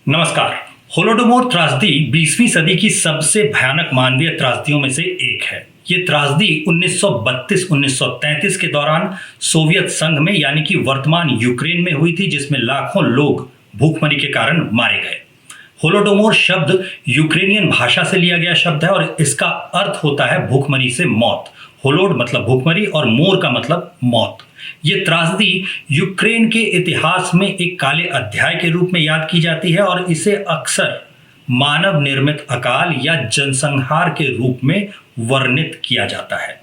नमस्कार। होलोडोमोर त्रासदी 20वीं सदी की सबसे भयानक मानवीय त्रासदियों में से एक है। ये त्रासदी 1932-1933 के दौरान सोवियत संघ में यानी कि वर्तमान यूक्रेन में हुई थी, जिसमें लाखों लोग भूखमरी के कारण मारे गए। होलोडोमोर शब्द यूक्रेनियन भाषा से लिया गया शब्द है और इसका अर्थ होता है भूखमरी से मौत। होलोड मतलब भूखमरी और मोर का मतलब मौत। ये त्रासदी यूक्रेन के इतिहास में एक काले अध्याय के रूप में याद की जाती है और इसे अक्सर मानव निर्मित अकाल या जनसंहार के रूप में वर्णित किया जाता है।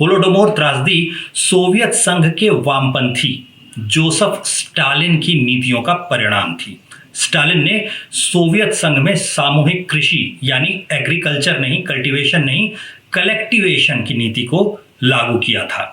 होलोडोमोर त्रासदी सोवियत संघ के वामपंथी जोसेफ स्टालिन की नीतियों का परिणाम थी। स्टालिन ने सोवियत संघ में सामूहिक कृषि यानी एग्रीकल्चर नहीं, कल्टीवेशन नहीं, कलेक्टिवेशन की नीति को लागू किया था।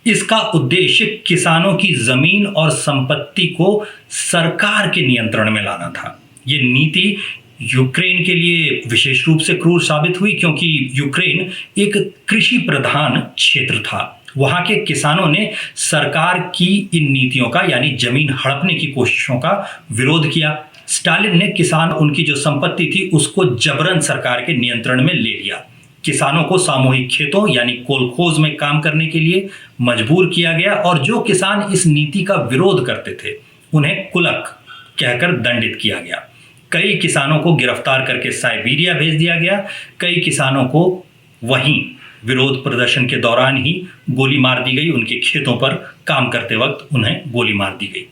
इसका उद्देश्य किसानों की जमीन और संपत्ति को सरकार के नियंत्रण में लाना था। ये नीति यूक्रेन के लिए विशेष रूप से क्रूर साबित हुई, क्योंकि यूक्रेन एक कृषि प्रधान क्षेत्र था। वहां के किसानों ने सरकार की इन नीतियों का यानी जमीन हड़पने की कोशिशों का विरोध किया। स्टालिन ने किसान उनकी जो संपत्ति थी उसको जबरन सरकार के नियंत्रण में ले लिया। किसानों को सामूहिक खेतों यानी कोलखोज में काम करने के लिए मजबूर किया गया और जो किसान इस नीति का विरोध करते थे उन्हें कुलक कहकर दंडित किया गया। कई किसानों को गिरफ्तार करके साइबेरिया भेज दिया गया। कई किसानों को वहीं विरोध प्रदर्शन के दौरान ही गोली मार दी गई। उनके खेतों पर काम करते वक्त उन्हें गोली मार दी गई।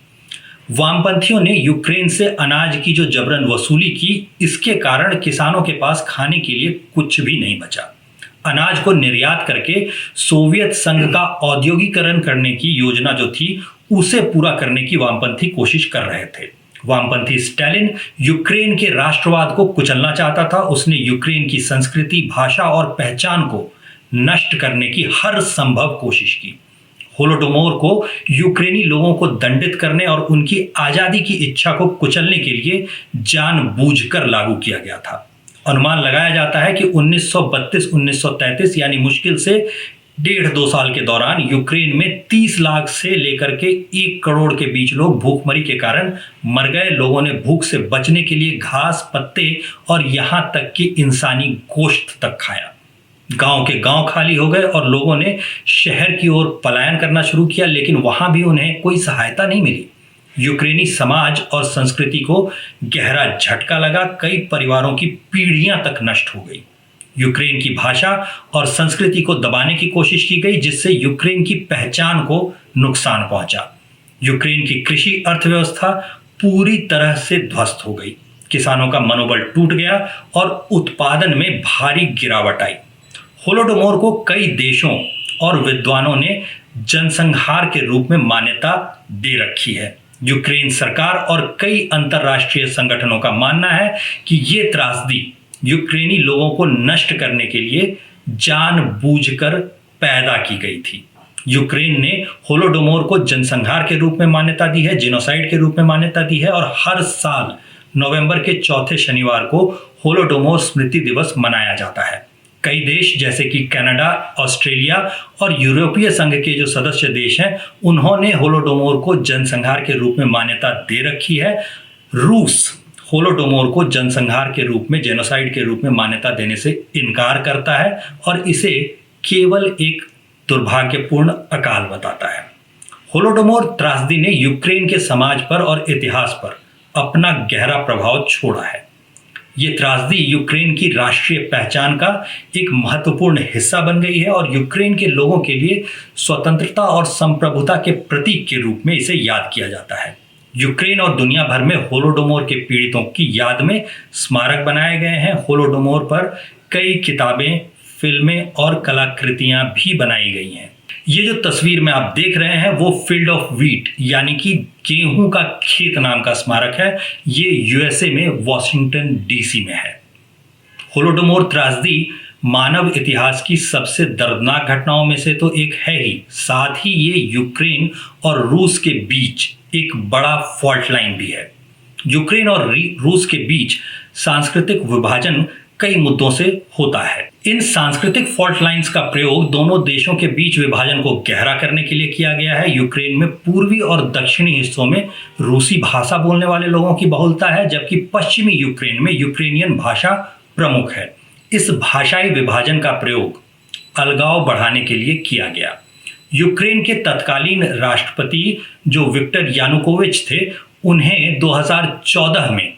वामपंथियों ने यूक्रेन से अनाज की जो जबरन वसूली की, इसके कारण किसानों के पास खाने के लिए कुछ भी नहीं बचा। अनाज को निर्यात करके सोवियत संघ का औद्योगिकरण करने की योजना जो थी उसे पूरा करने की वामपंथी कोशिश कर रहे थे। वामपंथी स्टालिन यूक्रेन के राष्ट्रवाद को कुचलना चाहता था। उसने यूक्रेन की संस्कृति, भाषा और पहचान को नष्ट करने की हर संभव कोशिश की। होलोडोमोर को यूक्रेनी लोगों को दंडित करने और उनकी आजादी की इच्छा को कुचलने के लिए जानबूझकर लागू किया गया था। अनुमान लगाया जाता है कि 1932-1933 यानी मुश्किल से 1.5-2 साल के दौरान यूक्रेन में 30 लाख से लेकर के 1 करोड़ के बीच लोग भूखमरी के कारण मर गए। लोगों ने भूख से बचने के लिए घास, पत्ते और यहां तक कि इंसानी गोश्त तक खाया। गांव के गांव खाली हो गए और लोगों ने शहर की ओर पलायन करना शुरू किया, लेकिन वहां भी उन्हें कोई सहायता नहीं मिली। यूक्रेनी समाज और संस्कृति को गहरा झटका लगा। कई परिवारों की पीढ़ियां तक नष्ट हो गई। यूक्रेन की भाषा और संस्कृति को दबाने की कोशिश की गई, जिससे यूक्रेन की पहचान को नुकसान पहुंचा। यूक्रेन की कृषि अर्थव्यवस्था पूरी तरह से ध्वस्त हो गई। किसानों का मनोबल टूट गया और उत्पादन में भारी गिरावट आई। होलोडोमोर को कई देशों और विद्वानों ने जनसंहार के रूप में मान्यता दे रखी है। यूक्रेन सरकार और कई अंतर्राष्ट्रीय संगठनों का मानना है कि ये त्रासदी यूक्रेनी लोगों को नष्ट करने के लिए जानबूझकर पैदा की गई थी। यूक्रेन ने होलोडोमोर को जनसंहार के रूप में मान्यता दी है, जिनोसाइड के रूप में मान्यता दी है और हर साल नवंबर के चौथे शनिवार को होलोडोमोर स्मृति दिवस मनाया जाता है। कई देश जैसे कि कनाडा, ऑस्ट्रेलिया और यूरोपीय संघ के जो सदस्य देश हैं, उन्होंने होलोडोमोर को जनसंहार के रूप में मान्यता दे रखी है। रूस होलोडोमोर को जनसंहार के रूप में, जेनोसाइड के रूप में मान्यता देने से इनकार करता है और इसे केवल एक दुर्भाग्यपूर्ण अकाल बताता है। होलोडोमोर त्रासदी ने यूक्रेन के समाज पर और इतिहास पर अपना गहरा प्रभाव छोड़ा है। ये त्रासदी यूक्रेन की राष्ट्रीय पहचान का एक महत्वपूर्ण हिस्सा बन गई है और यूक्रेन के लोगों के लिए स्वतंत्रता और संप्रभुता के प्रतीक के रूप में इसे याद किया जाता है। यूक्रेन और दुनिया भर में होलोडोमोर के पीड़ितों की याद में स्मारक बनाए गए हैं। होलोडोमोर पर कई किताबें, फिल्में और कलाकृतियां भी बनाई गई हैं। ये जो तस्वीर में आप देख रहे हैं वो फील्ड ऑफ व्हीट यानी कि गेहूं का खेत नाम का स्मारक है। ये यूएसए में वॉशिंगटन डीसी में है। होलोडोमोर त्रासदी मानव इतिहास की सबसे दर्दनाक घटनाओं में से तो एक है ही, साथ ही ये यूक्रेन और रूस के बीच एक बड़ा फॉल्ट लाइन भी है। यूक्रेन और रूस के बीच सांस्कृतिक विभाजन कई मुद्दों से होता है। इन सांस्कृतिक फॉल्ट लाइंस का प्रयोग दोनों देशों के बीच विभाजन को गहरा करने के लिए किया गया है। यूक्रेन में पूर्वी और दक्षिणी हिस्सों में रूसी भाषा बोलने वाले लोगों की बहुलता है, जबकि पश्चिमी यूक्रेन में यूक्रेनियन भाषा प्रमुख है। इस भाषाई विभाजन का प्रयोग अलगाव बढ़ाने के लिए किया गया। यूक्रेन के तत्कालीन राष्ट्रपति जो विक्टर यानुकोविच थे, उन्हें 2014 में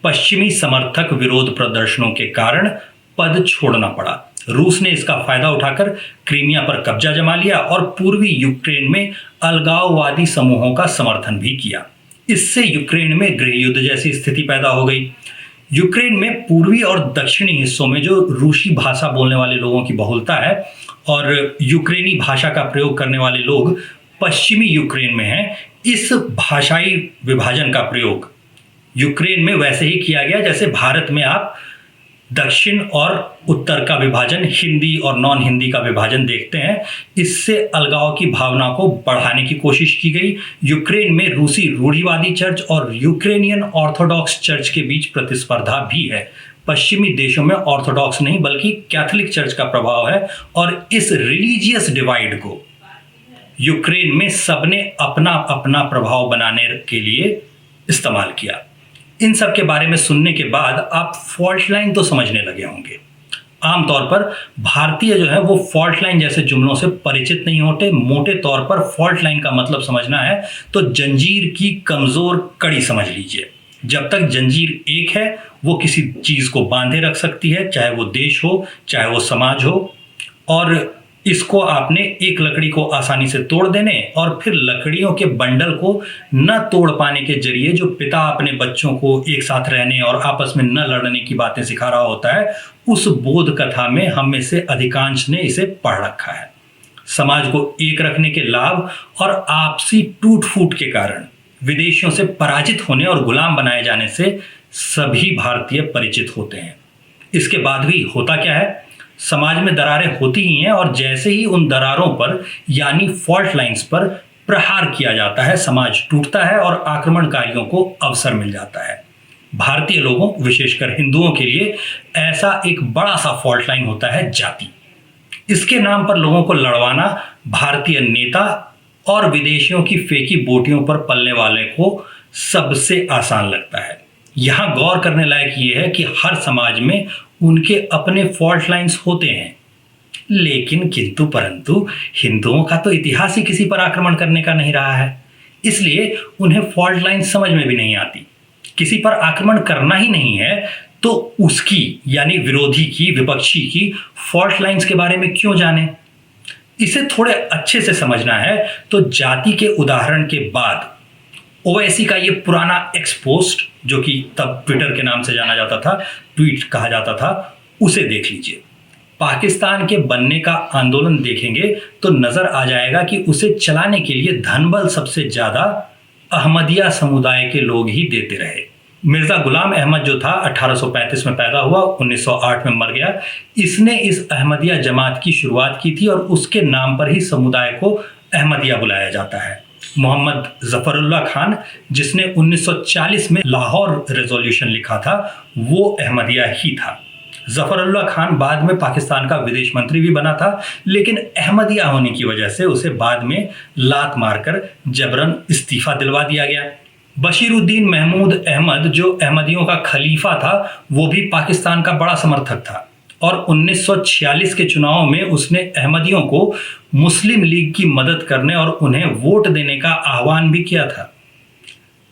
पश्चिमी समर्थक विरोध प्रदर्शनों के कारण पद छोड़ना पड़ा। रूस ने इसका फायदा उठाकर क्रीमिया पर कब्जा जमा लिया और पूर्वी यूक्रेन में अलगाववादी समूहों का समर्थन भी किया। इससे यूक्रेन में गृह युद्ध जैसी स्थिति पैदा हो गई। यूक्रेन में पूर्वी और दक्षिणी हिस्सों में जो रूसी भाषा बोलने वाले लोगों की बहुलता है और यूक्रेनी भाषा का प्रयोग करने वाले लोग पश्चिमी यूक्रेन में हैं, इस भाषाई विभाजन का प्रयोग यूक्रेन में वैसे ही किया गया जैसे भारत में आप दक्षिण और उत्तर का विभाजन, हिंदी और नॉन हिंदी का विभाजन देखते हैं। इससे अलगाव की भावना को बढ़ाने की कोशिश की गई। यूक्रेन में रूसी रूढ़िवादी चर्च और यूक्रेनियन ऑर्थोडॉक्स चर्च के बीच प्रतिस्पर्धा भी है। पश्चिमी देशों में ऑर्थोडॉक्स नहीं बल्कि कैथोलिक चर्च का प्रभाव है और इस रिलीजियस डिवाइड को यूक्रेन में सबने अपना अपना प्रभाव बनाने के लिए इस्तेमाल किया। इन सब के बारे में सुनने के बाद आप फॉल्ट लाइन तो समझने लगे होंगे। आमतौर पर भारतीय जो है वो फॉल्ट लाइन जैसे जुमलों से परिचित नहीं होते। मोटे तौर पर फॉल्ट लाइन का मतलब समझना है तो जंजीर की कमजोर कड़ी समझ लीजिए। जब तक जंजीर एक है वो किसी चीज को बांधे रख सकती है, चाहे वो देश हो चाहे वो समाज हो, और इसको आपने एक लकड़ी को आसानी से तोड़ देने और फिर लकड़ियों के बंडल को न तोड़ पाने के जरिए जो पिता अपने बच्चों को एक साथ रहने और आपस में न लड़ने की बातें सिखा रहा होता है, उस बोध कथा में हम में से अधिकांश ने इसे पढ़ रखा है। समाज को एक रखने के लाभ और आपसी टूट फूट के कारण विदेशियों से पराजित होने और गुलाम बनाए जाने से सभी भारतीय परिचित होते हैं। इसके बाद भी होता क्या है, समाज में दरारें होती ही हैं और जैसे ही उन दरारों पर यानी फॉल्ट लाइंस पर प्रहार किया जाता है, समाज टूटता है और आक्रमणकारियों को अवसर मिल जाता है। भारतीय लोगों विशेषकर हिंदुओं के लिए ऐसा एक बड़ा सा फॉल्ट लाइन होता है जाति। इसके नाम पर लोगों को लड़वाना भारतीय नेता और विदेशियों की फेंकी बोटियों पर पलने वाले को सबसे आसान लगता है। यहां गौर करने लायक यह है कि हर समाज में उनके अपने फॉल्ट लाइंस होते हैं, लेकिन किंतु परंतु हिंदुओं का तो इतिहास ही किसी पर आक्रमण करने का नहीं रहा है, इसलिए उन्हें फॉल्ट लाइंस समझ में भी नहीं आती। किसी पर आक्रमण करना ही नहीं है तो उसकी यानी विरोधी की, विपक्षी की फॉल्ट लाइंस के बारे में क्यों जाने। इसे थोड़े अच्छे से समझना है तो जाति के उदाहरण के बाद ओवैसी का ये पुराना एक्स पोस्ट, जो कि तब ट्विटर के नाम से जाना जाता था, ट्वीट कहा जाता था, उसे देख लीजिए। पाकिस्तान के बनने का आंदोलन देखेंगे तो नजर आ जाएगा कि उसे चलाने के लिए धनबल सबसे ज्यादा अहमदिया समुदाय के लोग ही देते रहे। मिर्जा गुलाम अहमद जो था 1835 में पैदा हुआ, 1908 में मर गया। इसने इस अहमदिया जमात की शुरुआत की थी और उसके नाम पर ही समुदाय को अहमदिया बुलाया जाता है। मोहम्मद जफरुल्लाह खान, जिसने 1940 में लाहौर रेजोल्यूशन लिखा था, वो अहमदिया ही था। जफरुल्लाह खान बाद में पाकिस्तान का विदेश मंत्री भी बना था, लेकिन अहमदिया होने की वजह से उसे बाद में लात मारकर जबरन इस्तीफा दिलवा दिया गया। बशीरुद्दीन महमूद अहमद, जो अहमदियों का खलीफा था, वो भी पाकिस्तान का बड़ा समर्थक था और 1946 के चुनाव में उसने अहमदियों को मुस्लिम लीग की मदद करने और उन्हें वोट देने का आह्वान भी किया था।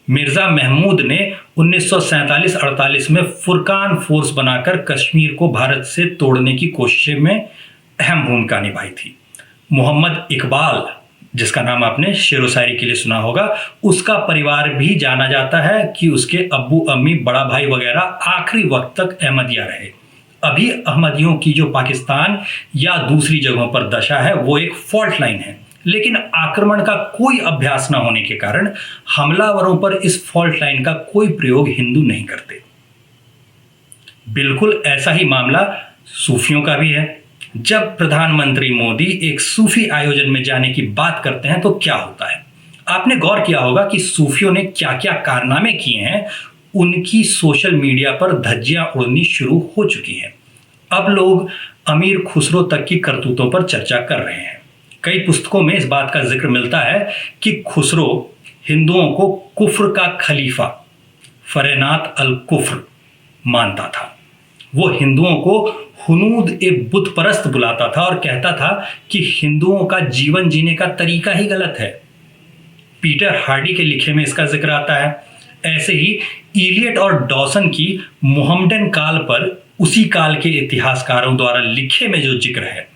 मिर्जा महमूद ने 1947-48 में फुरकान फोर्स बनाकर कश्मीर को भारत से तोड़ने की कोशिश में अहम भूमिका निभाई थी। मोहम्मद इकबाल, जिसका नाम आपने शेरो शायरी के लिए सुना होगा, उसका परिवार भी जाना जाता है कि उसके अब्बू अम्मी बड़ा भाई वगैरह आखिरी वक्त तक अहमदिया रहे। अभी अहमदियों की जो पाकिस्तान या दूसरी जगहों पर दशा है वो एक फॉल्ट लाइन है, लेकिन आक्रमण का कोई अभ्यास न होने के कारण हमलावरों पर इस फॉल्ट लाइन का कोई प्रयोग हिंदू नहीं करते। बिल्कुल ऐसा ही मामला सूफियों का भी है। जब प्रधानमंत्री मोदी एक सूफी आयोजन में जाने की बात करते हैं तो क्या होता है? आपने गौर किया होगा कि सूफियों ने क्या क्या कारनामे किए हैं। उनकी सोशल मीडिया पर धज्जियां उड़नी शुरू हो चुकी हैं। अब लोग अमीर खुसरो तक की करतूतों पर चर्चा कर रहे हैं। कई पुस्तकों में इस बात का जिक्र मिलता है कि खुसरो हिंदुओं को कुफ्र का खलीफा फरेनात अल कुफ्र मानता था। वो हिंदुओं को हुनूद ए बुत परस्त बुलाता था और कहता था कि हिंदुओं का जीवन जीने का तरीका ही गलत है। पीटर हार्डी के लिखे में इसका जिक्र आता है। ऐसे ही इलियट और डॉसन की मोहम्मडन काल पर उसी काल के इतिहासकारों द्वारा लिखे में जो जिक्र है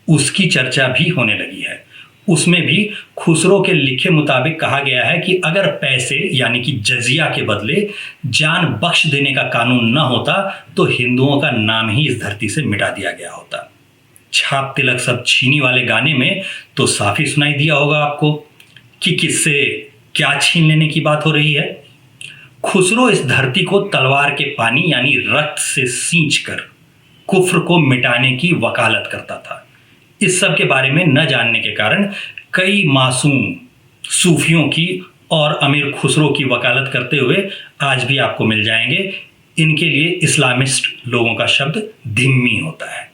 उसकी चर्चा भी होने लगी है। उसमें भी खुसरो के लिखे मुताबिक कहा गया है कि अगर पैसे यानी कि जजिया के बदले जान बख्श देने का कानून न होता तो हिंदुओं का नाम ही इस धरती से मिटा दिया गया होता। छाप तिलक सब छीनी वाले गाने में तो साफ ही सुनाई दिया होगा आपको कि किससे क्या छीन लेने की बात हो रही है। खुसरो इस धरती को तलवार के पानी यानी रक्त से सींचकर कुफ्र को मिटाने की वकालत करता था। इस सब के बारे में न जानने के कारण कई मासूम सूफियों की और अमीर खुसरो की वकालत करते हुए आज भी आपको मिल जाएंगे। इनके लिए इस्लामिस्ट लोगों का शब्द धिम्मी होता है।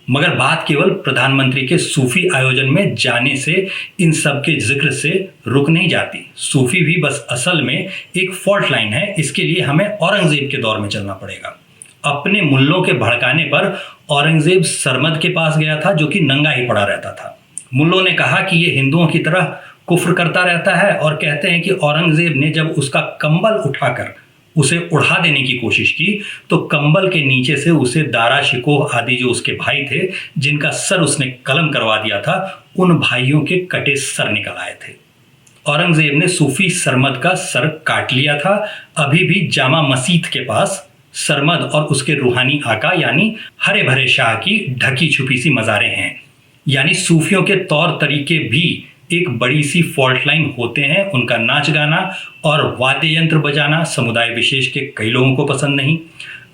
मगर बात केवल प्रधानमंत्री के सूफी आयोजन में जाने से इन सब के जिक्र से रुक नहीं जाती। सूफी भी बस असल में एक फॉल्ट लाइन है। इसके लिए हमें औरंगजेब के दौर में चलना पड़ेगा। अपने मुल्लों के भड़काने पर औरंगजेब सरमद के पास गया था जो कि नंगा ही पड़ा रहता था। मुल्लों ने कहा कि ये हिंदुओं की तरह कुफ्र करता रहता है और कहते हैं कि औरंगजेब ने जब उसका कंबल उठाकर उसे उड़ा देने की कोशिश की तो कंबल के नीचे से उसे दारा शिकोह आदि जो उसके भाई थे जिनका सर उसने कलम करवा दिया था उन भाइयों के कटे सर निकल आए थे। औरंगजेब ने सूफी सरमद का सर काट लिया था। अभी भी जामा मस्जिद के पास सरमद और उसके रूहानी आका यानी हरे भरे शाह की ढकी छुपी सी मज़ारें हैं। यानी सूफियों के तौर तरीके भी एक बड़ी सी फॉल्ट लाइन होते हैं। उनका नाच गाना और वाद्य यंत्र बजाना समुदाय विशेष के कई लोगों को पसंद नहीं।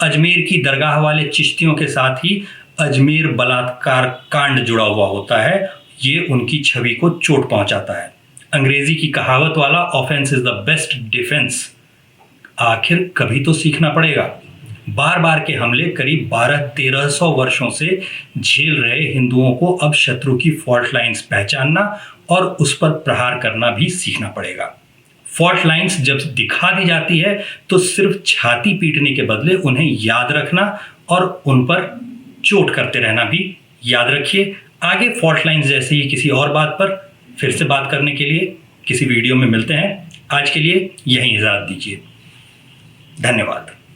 अजमेर की दरगाह वाले चिश्तियों के साथ ही अजमेर बलात्कार कांड जुड़ा हुआ होता है। ये उनकी छवि को चोट पहुंचाता है। अंग्रेजी की कहावत वाला offence is the best defence. आखिर कभी तो सीखना पड़ेगा। बार बार के हमले करीब 1200-1300 वर्षों से झेल रहे हिंदुओं को अब शत्रु की फॉल्ट लाइंस पहचानना और उस पर प्रहार करना भी सीखना पड़ेगा। फॉल्ट लाइंस जब दिखा दी जाती है तो सिर्फ छाती पीटने के बदले उन्हें याद रखना और उन पर चोट करते रहना भी याद रखिए। आगे फॉल्ट लाइंस जैसे ही किसी और बात पर फिर से बात करने के लिए किसी वीडियो में मिलते हैं। आज के लिए यहीं इजाज़त दीजिए। धन्यवाद।